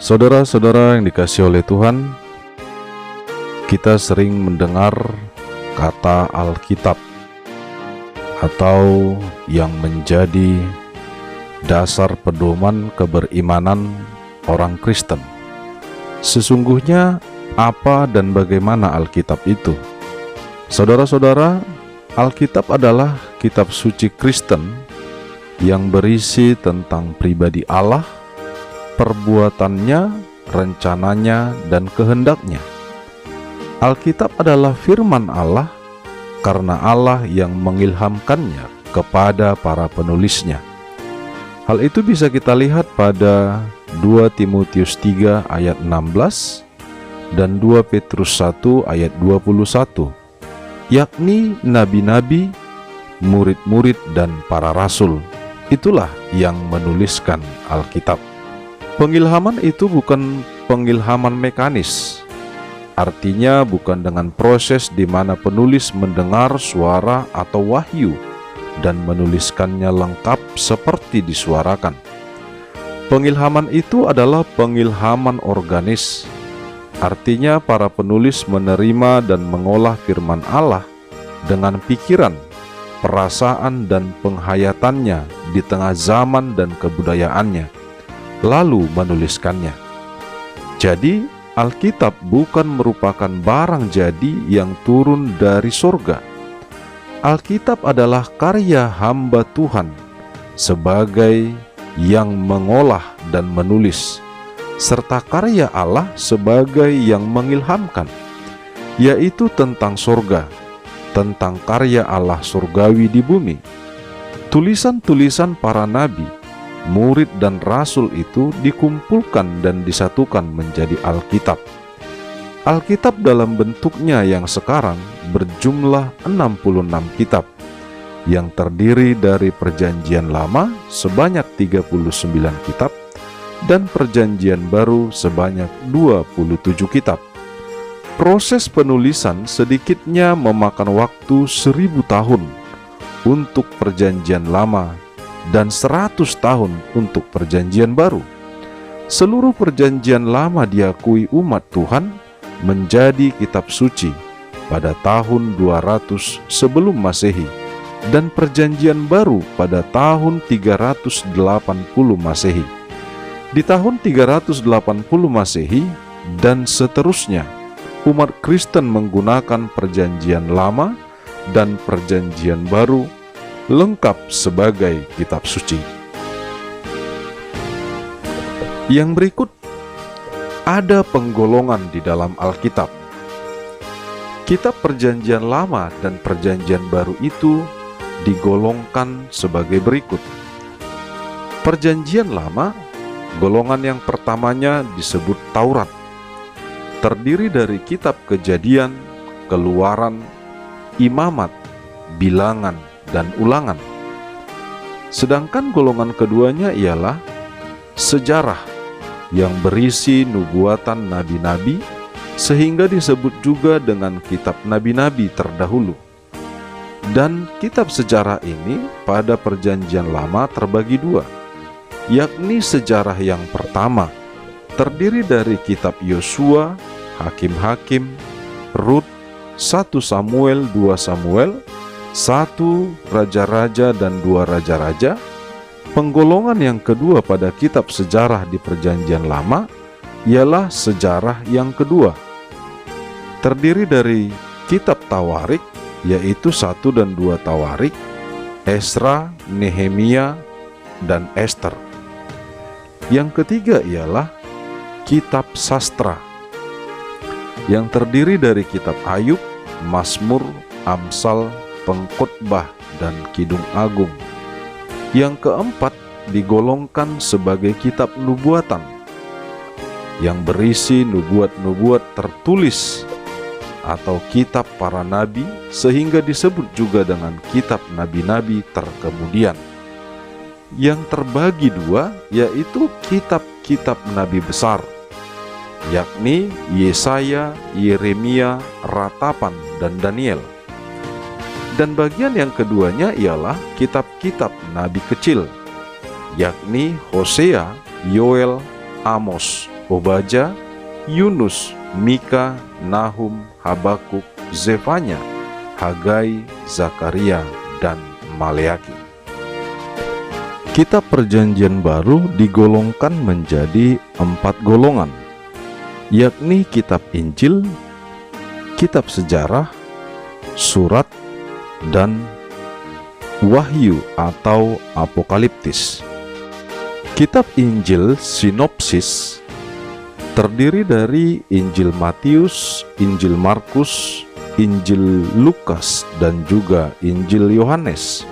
Saudara-saudara yang dikasihi oleh Tuhan, kita sering mendengar kata Alkitab atau yang menjadi dasar pedoman keberimanan orang Kristen. Sesungguhnya apa dan bagaimana Alkitab itu? Saudara-saudara, Alkitab adalah kitab suci Kristen yang berisi tentang pribadi Allah, perbuatannya, rencananya, dan kehendaknya. Alkitab adalah firman Allah karena Allah yang mengilhamkannya kepada para penulisnya. Hal itu bisa kita lihat pada 2 Timotius 3 ayat 16 dan 2 Petrus 1 ayat 21, yakni nabi-nabi, murid-murid, dan para rasul. Itulah yang menuliskan Alkitab. Pengilhaman itu bukan pengilhaman mekanis. Artinya bukan dengan proses di mana penulis mendengar suara atau wahyu dan menuliskannya lengkap seperti disuarakan. Pengilhaman itu adalah pengilhaman organis. Artinya para penulis menerima dan mengolah firman Allah dengan pikiran, perasaan, dan penghayatannya di tengah zaman dan kebudayaannya, lalu menuliskannya. Jadi, Alkitab bukan merupakan barang jadi yang turun dari surga. Alkitab adalah karya hamba Tuhan sebagai yang mengolah dan menulis, serta karya Allah sebagai yang mengilhamkan, yaitu tentang surga, tentang karya Allah surgawi di bumi. Tulisan-tulisan para nabi, murid, dan rasul itu dikumpulkan dan disatukan menjadi Alkitab. Alkitab dalam bentuknya yang sekarang berjumlah 66 kitab, yang terdiri dari Perjanjian Lama sebanyak 39 kitab dan Perjanjian Baru sebanyak 27 kitab. Proses penulisan sedikitnya memakan waktu 1000 tahun untuk Perjanjian Lama dan 100 tahun untuk Perjanjian Baru. Seluruh Perjanjian Lama diakui umat Tuhan menjadi kitab suci pada tahun 200 sebelum Masehi, dan Perjanjian Baru pada tahun 380 Masehi. Di tahun 380 Masehi dan seterusnya, umat Kristen menggunakan Perjanjian Lama dan Perjanjian Baru lengkap sebagai kitab suci. Yang berikut ada penggolongan di dalam Alkitab. Kitab Perjanjian Lama dan Perjanjian Baru itu digolongkan sebagai berikut. Perjanjian Lama, golongan yang pertamanya disebut Taurat, terdiri dari kitab Kejadian, Keluaran, Imamat, Bilangan, dan Ulangan. Sedangkan golongan keduanya ialah sejarah yang berisi nubuatan nabi-nabi, sehingga disebut juga dengan kitab nabi-nabi terdahulu. Dan kitab sejarah ini pada Perjanjian Lama terbagi dua, yakni sejarah yang pertama terdiri dari kitab Yosua, Hakim-Hakim, Rut, 1 Samuel, 2 Samuel, 1 Raja-Raja, dan 2 Raja-Raja. Penggolongan yang kedua pada kitab sejarah di Perjanjian Lama ialah sejarah yang kedua, terdiri dari kitab Tawarik, yaitu 1 dan 2 Tawarik, Esra, Nehemia, dan Ester. Yang ketiga ialah kitab sastra, yang terdiri dari kitab Ayub, Mazmur, Amsal, Pengkhotbah, dan Kidung Agung. Yang keempat digolongkan sebagai kitab nubuatan, yang berisi nubuat-nubuat tertulis atau kitab para nabi, sehingga disebut juga dengan kitab nabi-nabi terkemudian. Yang terbagi dua yaitu kitab-kitab nabi besar, yakni Yesaya, Yeremia, Ratapan, dan Daniel. Dan bagian yang keduanya ialah kitab-kitab nabi kecil, yakni Hosea, Yoel, Amos, Obadja, Yunus, Mika, Nahum, Habakuk, Zefanya, Hagai, Zakaria, dan Maleaki. Kitab Perjanjian Baru digolongkan menjadi 4 golongan, yakni kitab Injil, kitab sejarah, surat, dan Wahyu atau Apokaliptis. Kitab Injil sinopsis terdiri dari Injil Matius, Injil Markus, Injil Lukas, dan juga Injil Yohanes.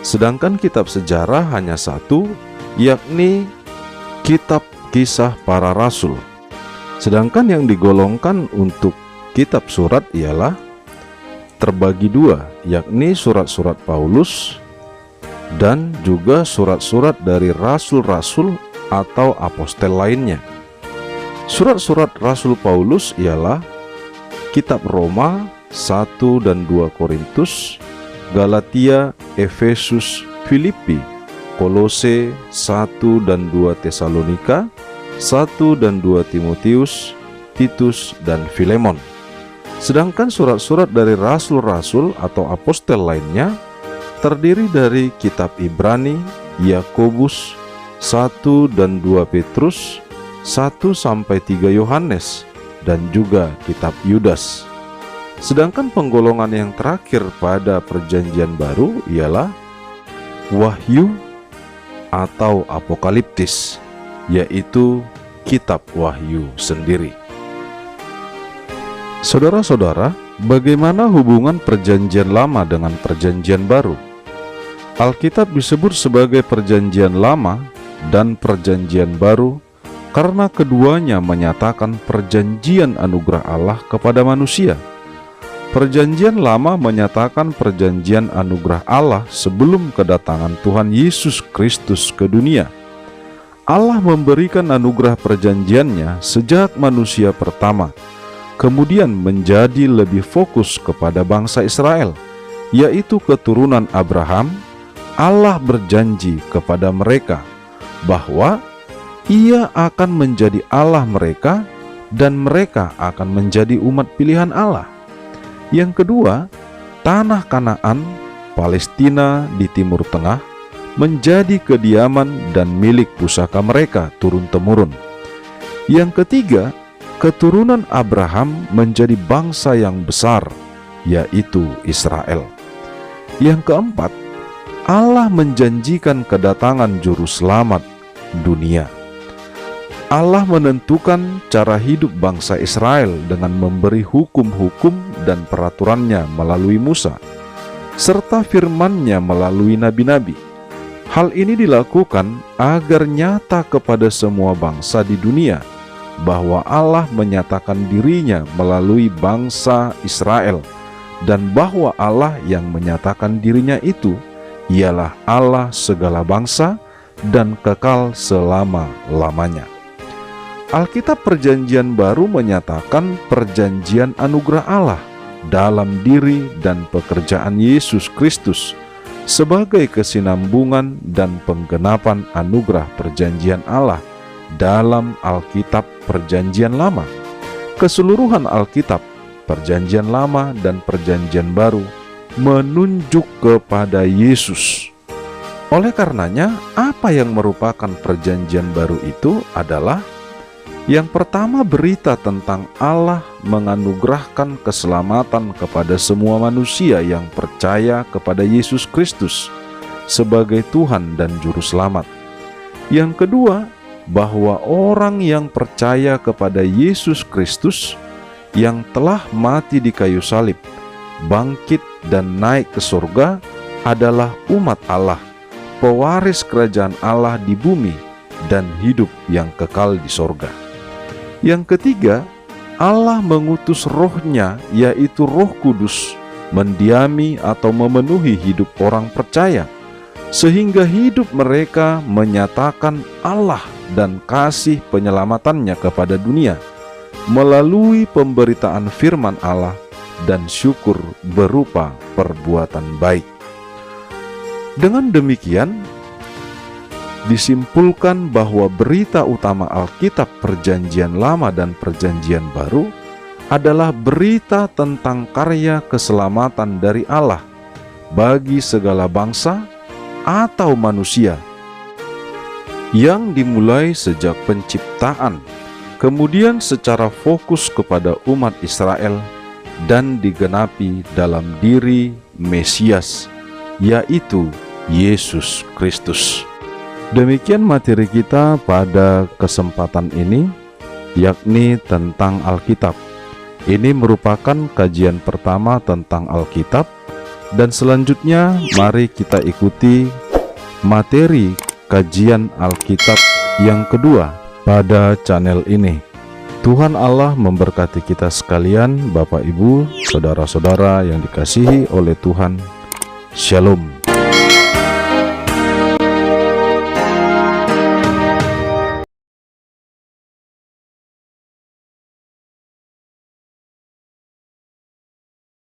Sedangkan kitab sejarah hanya satu, yakni kitab Kisah Para Rasul. Sedangkan yang digolongkan untuk kitab surat ialah terbagi 2, yakni surat-surat Paulus dan juga surat-surat dari rasul-rasul atau apostel lainnya. Surat-surat Rasul Paulus ialah kitab Roma, 1 dan 2 Korintus, Galatia, Efesus, Filipi, Kolose, 1 dan 2 Tesalonika, 1 dan 2 Timotius, Titus, dan Filemon. Sedangkan surat-surat dari rasul-rasul atau apostel lainnya terdiri dari kitab Ibrani, Yakobus, 1 dan 2 Petrus, 1 sampai 3 Yohanes, dan juga kitab Yudas. Sedangkan penggolongan yang terakhir pada Perjanjian Baru ialah Wahyu atau Apokaliptis, yaitu kitab Wahyu sendiri. Saudara-saudara, bagaimana hubungan Perjanjian Lama dengan Perjanjian Baru? Alkitab disebut sebagai Perjanjian Lama dan Perjanjian Baru karena keduanya menyatakan perjanjian anugerah Allah kepada manusia. Perjanjian Lama menyatakan perjanjian anugerah Allah sebelum kedatangan Tuhan Yesus Kristus ke dunia. Allah memberikan anugerah perjanjiannya sejak manusia pertama, kemudian menjadi lebih fokus kepada bangsa Israel, yaitu keturunan Abraham. Allah berjanji kepada mereka bahwa Ia akan menjadi Allah mereka dan mereka akan menjadi umat pilihan Allah. Yang kedua, tanah Kanaan, Palestina di Timur Tengah, menjadi kediaman dan milik pusaka mereka turun-temurun. Yang ketiga, keturunan Abraham menjadi bangsa yang besar, yaitu Israel. Yang keempat, Allah menjanjikan kedatangan Juru Selamat dunia. Allah menentukan cara hidup bangsa Israel dengan memberi hukum-hukum dan peraturannya melalui Musa, serta firman-Nya melalui nabi-nabi. Hal ini dilakukan agar nyata kepada semua bangsa di dunia bahwa Allah menyatakan diri-Nya melalui bangsa Israel, dan bahwa Allah yang menyatakan diri-Nya itu ialah Allah segala bangsa dan kekal selama-lamanya. Alkitab Perjanjian Baru menyatakan perjanjian anugerah Allah dalam diri dan pekerjaan Yesus Kristus sebagai kesinambungan dan penggenapan anugerah perjanjian Allah dalam Alkitab Perjanjian Lama. Keseluruhan Alkitab, Perjanjian Lama dan Perjanjian Baru menunjuk kepada Yesus. Oleh karenanya, apa yang merupakan Perjanjian Baru itu adalah yang pertama, berita tentang Allah menganugerahkan keselamatan kepada semua manusia yang percaya kepada Yesus Kristus sebagai Tuhan dan Juru Selamat. Yang kedua, bahwa orang yang percaya kepada Yesus Kristus yang telah mati di kayu salib, bangkit dan naik ke surga adalah umat Allah, pewaris kerajaan Allah di bumi dan hidup yang kekal di surga. Yang ketiga, Allah mengutus Roh-Nya, yaitu Roh Kudus, mendiami atau memenuhi hidup orang percaya, sehingga hidup mereka menyatakan Allah dan kasih penyelamatannya kepada dunia melalui pemberitaan firman Allah dan syukur berupa perbuatan baik. Dengan demikian, disimpulkan bahwa berita utama Alkitab Perjanjian Lama dan Perjanjian Baru adalah berita tentang karya keselamatan dari Allah bagi segala bangsa atau manusia, yang dimulai sejak penciptaan, kemudian secara fokus kepada umat Israel, dan digenapi dalam diri Mesias, yaitu Yesus Kristus. Demikian materi kita pada kesempatan ini, yakni tentang Alkitab. Ini merupakan kajian pertama tentang Alkitab, dan selanjutnya mari kita ikuti materi kajian Alkitab yang kedua pada channel ini. Tuhan Allah memberkati kita sekalian, Bapak Ibu, saudara-saudara yang dikasihi oleh Tuhan. Shalom.